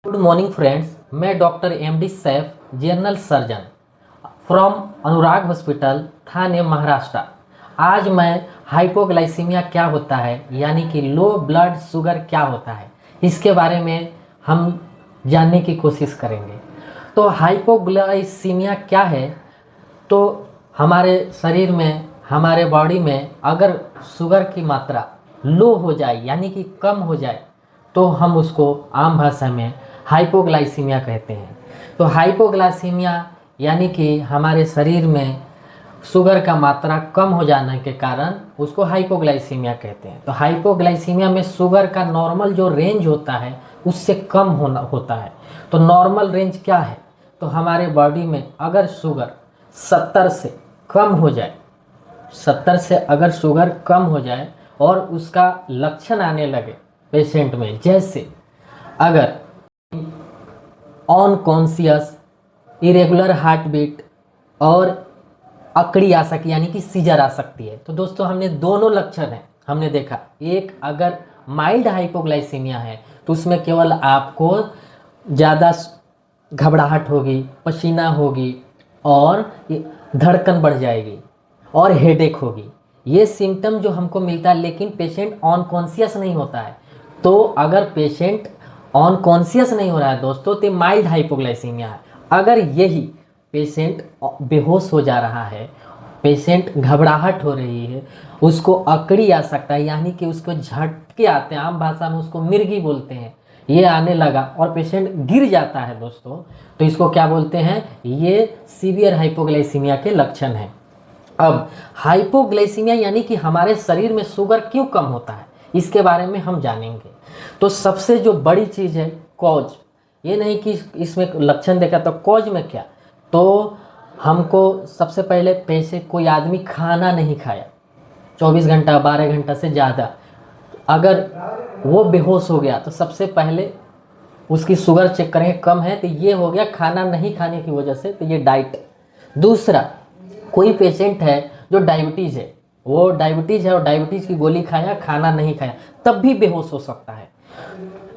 Good morning friends, मैं doctor MD Saif, general surgeon from Anurag hospital, Thane, Maharashtra. आज मैं हाइपोग्लाइसीमिया क्या होता है यानी कि लो ब्लड शुगर क्या होता है, इसके बारे में हम जानने की कोशिश करेंगे। तो हाइपोग्लाइसीमिया क्या है? तो हमारे शरीर में, हमारे बॉडी में अगर शुगर की मात्रा लो हो जाए यानी कि कम हो जाए तो हम उसको आम भाषा में हाइपोग्लाइसीमिया कहते हैं। तो हाइपोग्लाइसीमिया यानी कि हमारे शरीर में शुगर का मात्रा कम हो जाने के कारण उसको हाइपोग्लाइसीमिया कहते हैं। तो हाइपोग्लाइसीमिया में शुगर का नॉर्मल जो रेंज होता है उससे कम होता है। तो नॉर्मल रेंज क्या है? तो हमारे बॉडी में अगर शुगर 70 से कम हो जाए, 70 से अगर शुगर कम हो जाए और उसका लक्षण आने लगे पेशेंट में, जैसे अगर अनकॉन्शियस, इरेगुलर हार्ट बीट और अकड़ी आ सकती यानी कि सीजर आ सकती है। तो दोस्तों, हमने दोनों लक्षण हैं, हमने देखा। एक, अगर माइल्ड हाइपोग्लाइसीमिया है तो उसमें केवल आपको ज़्यादा घबराहट होगी, पसीना होगी और धड़कन बढ़ जाएगी और हेडेक होगी। ये सिम्टम जो हमको मिलता है, लेकिन पेशेंट अनकॉन्शियस नहीं होता है। तो अगर पेशेंट अनकॉन्शियस नहीं हो रहा है दोस्तों, तो माइल्ड हाइपोग्लाइसीमिया है। अगर यही पेशेंट बेहोश हो जा रहा है, पेशेंट घबराहट हो रही है, उसको अकड़ी आ सकता है यानी कि उसको झटके आते हैं, आम भाषा में उसको मिर्गी बोलते हैं, ये आने लगा और पेशेंट गिर जाता है दोस्तों, तो इसको क्या बोलते हैं? ये सीवियर हाइपोग्लाइसीमिया के लक्षण हैं। अब हाइपोग्लाइसीमिया यानी कि हमारे शरीर में शुगर क्यों कम होता है, इसके बारे में हम जानेंगे। तो सबसे जो बड़ी चीज़ है कॉज, ये नहीं कि इसमें लक्षण देखा तो कॉज में क्या, तो हमको सबसे पहले कोई आदमी खाना नहीं खाया 24 घंटा 12 घंटा से ज़्यादा, अगर वो बेहोश हो गया तो सबसे पहले उसकी शुगर चेक करेंगे, कम है तो ये हो गया खाना नहीं खाने की वजह से, तो ये डाइट। दूसरा, कोई पेशेंट है जो डायबिटीज़ है, वो डायबिटीज़ है और डायबिटीज़ की गोली खाया, खाना नहीं खाया, तब भी बेहोश हो सकता है।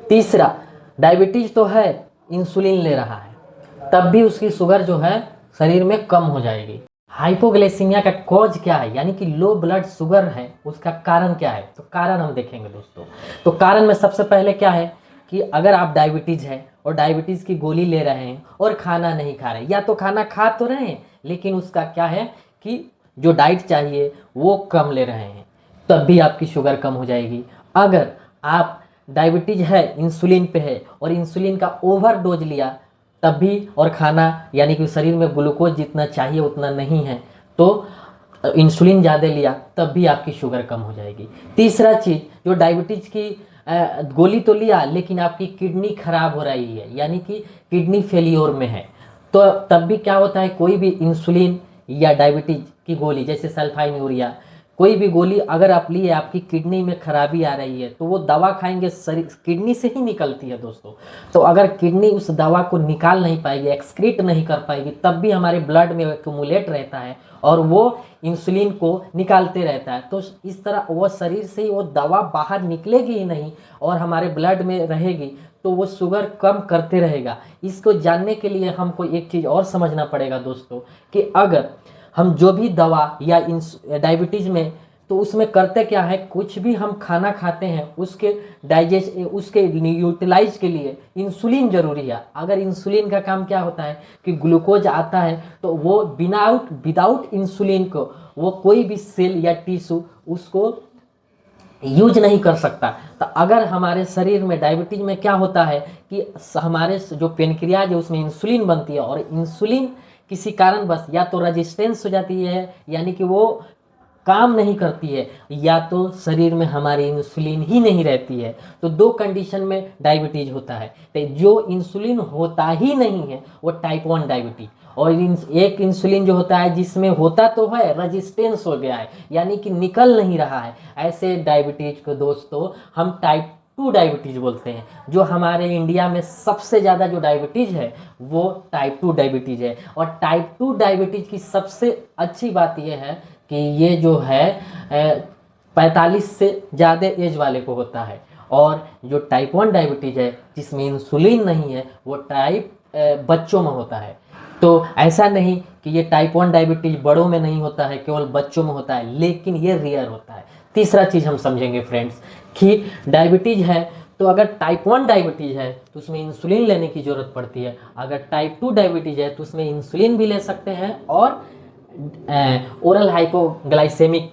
तीसरा, डायबिटीज़ तो है, इंसुलिन ले रहा है, तब भी उसकी शुगर जो है शरीर में कम हो जाएगी। हाइपोग्लाइसीमिया का कॉज क्या है यानी कि लो ब्लड शुगर है, उसका कारण क्या है? तो कारण हम देखेंगे दोस्तों। तो कारण में सबसे पहले क्या है कि अगर आप डायबिटीज़ है और डायबिटीज़ की गोली ले रहे हैं और खाना नहीं खा रहे, या तो खाना खा तो रहे हैं लेकिन उसका क्या है कि जो डाइट चाहिए वो कम ले रहे हैं, तब भी आपकी शुगर कम हो जाएगी। अगर आप डायबिटीज़ है, इंसुलिन पे है और इंसुलिन का ओवर डोज लिया तब भी, और खाना यानी कि शरीर में ग्लूकोज जितना चाहिए उतना नहीं है, तो इंसुलिन ज़्यादा लिया तब भी आपकी शुगर कम हो जाएगी। तीसरा चीज़, जो डायबिटीज़ की गोली तो लिया लेकिन आपकी किडनी खराब हो रही है यानी कि किडनी फेलियोर में है, तो तब भी क्या होता है, कोई भी इंसुलिन या डायबिटीज की गोली जैसे सल्फाइनयूरिया, कोई भी गोली अगर आप लिए, आपकी किडनी में खराबी आ रही है तो वो दवा खाएंगे, शरीर किडनी से ही निकलती है दोस्तों। तो अगर किडनी उस दवा को निकाल नहीं पाएगी, एक्सक्रीट नहीं कर पाएगी, तब भी हमारे ब्लड में एक्यूमुलेट रहता है और वो इंसुलिन को निकालते रहता है। तो इस तरह वो शरीर से ही वो दवा बाहर निकलेगी ही नहीं और हमारे ब्लड में रहेगी, तो वो शुगर कम करते रहेगा। इसको जानने के लिए हमको एक चीज़ और समझना पड़ेगा दोस्तों, कि अगर हम जो भी दवा या डायबिटीज़ में, तो उसमें करते क्या है, कुछ भी हम खाना खाते हैं उसके उसके यूटिलाइज के लिए इंसुलिन जरूरी है। अगर इंसुलिन का काम क्या होता है कि ग्लूकोज आता है तो वो विदाउट इंसुलिन को वो कोई भी सेल या टिश्यू उसको यूज नहीं कर सकता। तो अगर हमारे शरीर में डायबिटीज में क्या होता है कि हमारे जो पेनक्रियाज है उसमें इंसुलिन बनती है और इंसुलिन किसी कारण बस या तो रेजिस्टेंस हो जाती है यानी कि वो काम नहीं करती है, या तो शरीर में हमारी इंसुलिन ही नहीं रहती है। तो दो कंडीशन में डायबिटीज होता है। तो जो इंसुलिन होता ही नहीं है वो टाइप 1 डायबिटीज, और एक इंसुलिन जो होता है जिसमें होता तो है, रेजिस्टेंस हो गया है यानी कि निकल नहीं रहा है, ऐसे डायबिटीज को दोस्तों हम टाइप 2 डायबिटीज बोलते हैं। जो हमारे इंडिया में सबसे ज़्यादा जो डायबिटीज है वो टाइप 2 डायबिटीज है। और टाइप 2 डायबिटीज की सबसे अच्छी बात यह है कि ये जो है 45 से ज़्यादा एज वाले को होता है, और जो टाइप 1 डायबिटीज़ है जिसमें इंसुलिन नहीं है वो टाइप बच्चों में होता है। तो ऐसा नहीं कि ये टाइप 1 डायबिटीज बड़ों में नहीं होता है, केवल बच्चों में होता है, लेकिन ये रेयर होता है। तीसरा चीज़ हम समझेंगे फ्रेंड्स कि डायबिटीज है तो अगर टाइप 1 डायबिटीज है तो उसमें इंसुलिन लेने की ज़रूरत पड़ती है, अगर टाइप 2 डायबिटीज है तो उसमें इंसुलिन भी ले सकते हैं और ओरल हाइपोग्लाइसेमिक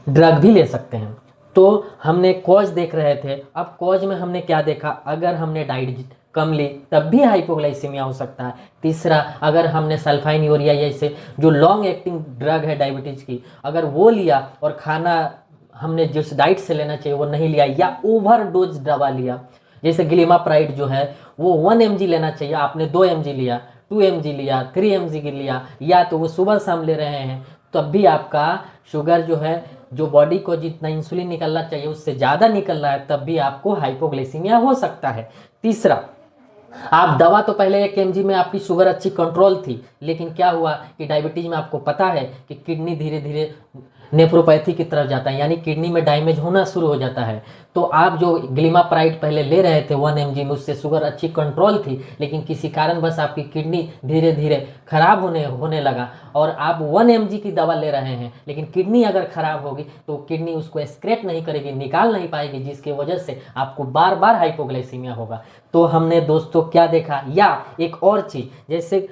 ड्रग भी ले सकते हैं। तो हमने कॉज देख रहे थे, अब कॉज में हमने क्या देखा, अगर हमने डाइट कम ली तब भी हाइपोग्लाइसीमिया हो सकता है। तीसरा, अगर हमने सल्फाइनयूरिया जैसे जो लॉन्ग एक्टिंग ड्रग है डायबिटीज़ की, अगर वो लिया और खाना हमने जिस डाइट से लेना चाहिए वो नहीं लिया या ओवरडोज दवा लिया, जैसे ग्लिमाप्राइड जो है वो 1 mg लेना चाहिए, आपने 2 mg लिया, 2 mg लिया, 3 mg लिया, या तो वो सुबह शाम ले रहे हैं, तब भी आपका शुगर जो है, जो बॉडी को जितना इंसुलिन निकलना चाहिए उससे ज़्यादा निकल रहा है, तब भी आपको हाइपोग्लाइसीमिया हो सकता है। तीसरा, आप दवा तो पहले 1 mg में आपकी शुगर अच्छी कंट्रोल थी, लेकिन क्या हुआ कि डायबिटीज में आपको पता है कि किडनी धीरे धीरे नेफ्रोपैथी की तरफ जाता है, यानी किडनी में डैमेज होना शुरू हो जाता है। तो आप जो ग्लिमाप्राइड पहले ले रहे थे 1 mg में, उससे शुगर अच्छी कंट्रोल थी, लेकिन किसी कारण बस आपकी किडनी धीरे धीरे खराब होने लगा और आप 1 mg की दवा ले रहे हैं, लेकिन किडनी अगर खराब होगी तो किडनी उसको एक्सक्रेट नहीं करेगी, निकाल नहीं पाएगी, जिसकी वजह से आपको बार बार हाइपोग्लाइसीमिया होगा। तो हमने दोस्तों क्या देखा, या एक और चीज़ जैसे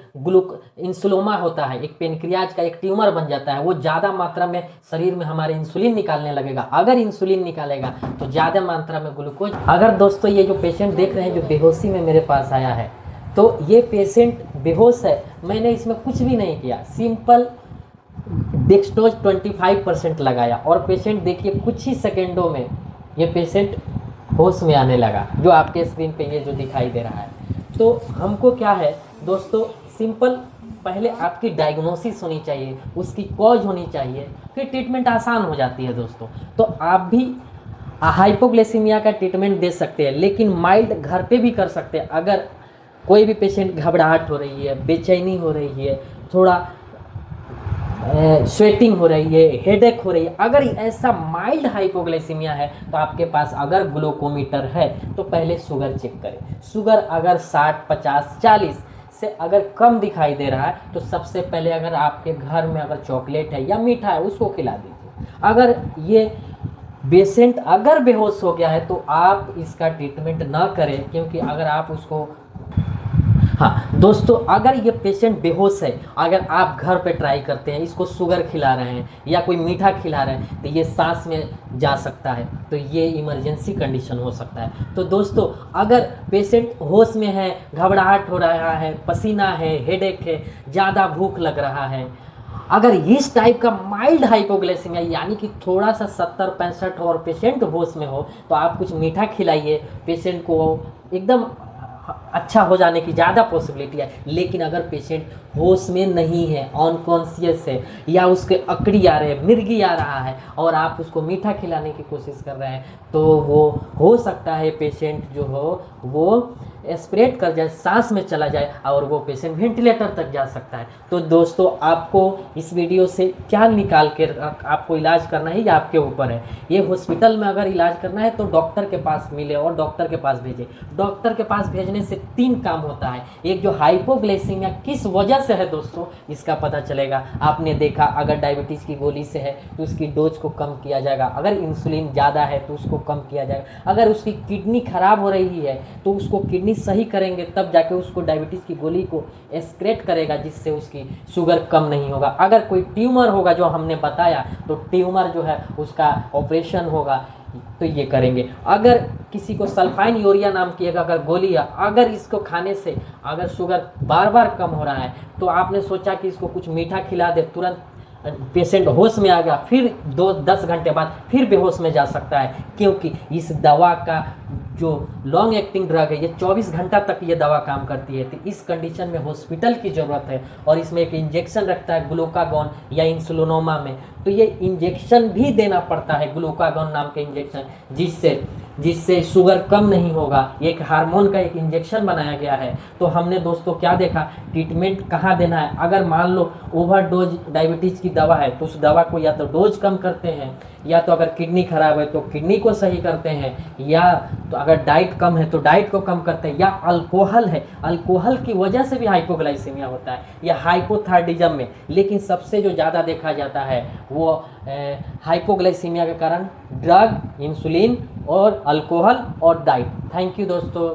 इंसुलोमा होता है, एक पेनक्रियाज का एक ट्यूमर बन जाता है, वो ज़्यादा मात्रा में शरीर में हमारे इंसुलिन निकालने लगेगा। अगर इंसुलिन निकालेगा तो ज़्यादा मात्रा में ग्लूकोज। अगर दोस्तों ये जो पेशेंट देख रहे हैं जो बेहोशी में मेरे पास आया है, तो ये पेशेंट बेहोश है, मैंने इसमें कुछ भी नहीं किया, सिंपल डेक्सट्रोज 25% लगाया और पेशेंट देखिए कुछ ही सेकेंडों में ये पेशेंट होश में आने लगा, जो आपके स्क्रीन पे ये जो दिखाई दे रहा है। तो हमको क्या है दोस्तों, सिंपल पहले आपकी डायग्नोसिस होनी चाहिए, उसकी कॉज होनी चाहिए, फिर ट्रीटमेंट आसान हो जाती है दोस्तों। तो आप भी हाइपोग्लाइसीमिया का ट्रीटमेंट दे सकते हैं, लेकिन माइल्ड घर पे भी कर सकते हैं। अगर कोई भी पेशेंट घबराहट हो रही है, बेचैनी हो रही है, थोड़ा स्वेटिंग हो रही है, हेडेक हो रही है, अगर ऐसा माइल्ड हाइपोग्लाइसीमिया है तो आपके पास अगर ग्लूकोमीटर है तो पहले शुगर चेक करें। शुगर अगर 60, 50, 40 से अगर कम दिखाई दे रहा है तो सबसे पहले अगर आपके घर में अगर चॉकलेट है या मीठा है उसको खिला दीजिए। अगर ये पेशेंट अगर बेहोश हो गया है तो आप इसका ट्रीटमेंट ना करें, क्योंकि अगर आप उसको हाँ दोस्तों, अगर ये पेशेंट बेहोश है, अगर आप घर पे ट्राई करते हैं, इसको शुगर खिला रहे हैं या कोई मीठा खिला रहे हैं, तो ये सांस में जा सकता है, तो ये इमरजेंसी कंडीशन हो सकता है। तो दोस्तों अगर पेशेंट होश में है, घबराहट हो रहा है, पसीना है, हेडेक है, ज़्यादा भूख लग रहा है, अगर इस टाइप का माइल्ड हाइपोग्लाइसीमिया यानी कि थोड़ा सा 70-65 और पेशेंट होश में हो, तो आप कुछ मीठा खिलाइए, पेशेंट को एकदम अच्छा हो जाने की ज़्यादा पॉसिबिलिटी है। लेकिन अगर पेशेंट होश में नहीं है, अनकॉन्शियस है, या उसके अकड़ी आ रहे हैं, मिर्गी आ रहा है और आप उसको मीठा खिलाने की कोशिश कर रहे हैं, तो वो हो सकता है पेशेंट जो हो वो स्प्रेड कर जाए, सांस में चला जाए और वो पेशेंट वेंटिलेटर तक जा सकता है। तो दोस्तों आपको इस वीडियो से क्या निकाल के आपको इलाज करना है ये आपके ऊपर है। ये हॉस्पिटल में अगर इलाज करना है तो डॉक्टर के पास मिले और डॉक्टर के पास भेजे। डॉक्टर के पास भेजने से 3 काम होता है। एक, जो हाइपोग्लाइसीमिया किस वजह से है दोस्तों इसका पता चलेगा। आपने देखा अगर डायबिटीज़ की गोली से है तो उसकी डोज को कम किया जाएगा, अगर इंसुलिन ज़्यादा है तो उसको कम किया जाएगा, अगर उसकी किडनी खराब हो रही है तो उसको किडनी सही करेंगे, तब जाके उसको डायबिटीज़ की गोली को एक्सक्रेट करेगा, जिससे उसकी शुगर कम नहीं होगा। अगर कोई ट्यूमर होगा जो हमने बताया तो ट्यूमर जो है उसका ऑपरेशन होगा, तो ये करेंगे। अगर किसी को सल्फाइनयूरिया नाम की अगर गोली है, अगर इसको खाने से अगर शुगर बार बार कम हो रहा है तो आपने सोचा कि इसको कुछ मीठा खिला दे, तुरंत पेशेंट होश में आ गया, फिर 2-10 घंटे बाद फिर बेहोश में जा सकता है, क्योंकि इस दवा का जो लॉन्ग एक्टिंग ड्रग है ये 24 घंटा तक ये दवा काम करती है। तो इस कंडीशन में हॉस्पिटल की ज़रूरत है और इसमें एक इंजेक्शन रखता है ग्लूकागॉन या इंसुलिनोमा में, तो ये इंजेक्शन भी देना पड़ता है, ग्लूकागॉन नाम के इंजेक्शन, जिससे शुगर कम नहीं होगा। एक हार्मोन का एक इंजेक्शन बनाया गया है। तो हमने दोस्तों क्या देखा, ट्रीटमेंट कहाँ देना है। अगर मान लो ओवरडोज डायबिटीज़ की दवा है तो उस दवा को या तो डोज कम करते हैं या तो अगर किडनी खराब है तो किडनी को सही करते हैं, या तो अगर डाइट कम है तो डाइट को कम करते हैं, या अल्कोहल है, अल्कोहल की वजह से भी हाइपोग्लाइसीमिया होता है, या हाइपोथायराइडिज्म में। लेकिन सबसे जो ज़्यादा देखा जाता है वो हाइपोग्लाइसीमिया के कारण ड्रग, इंसुलिन और अल्कोहल और डाइट। थैंक यू दोस्तों।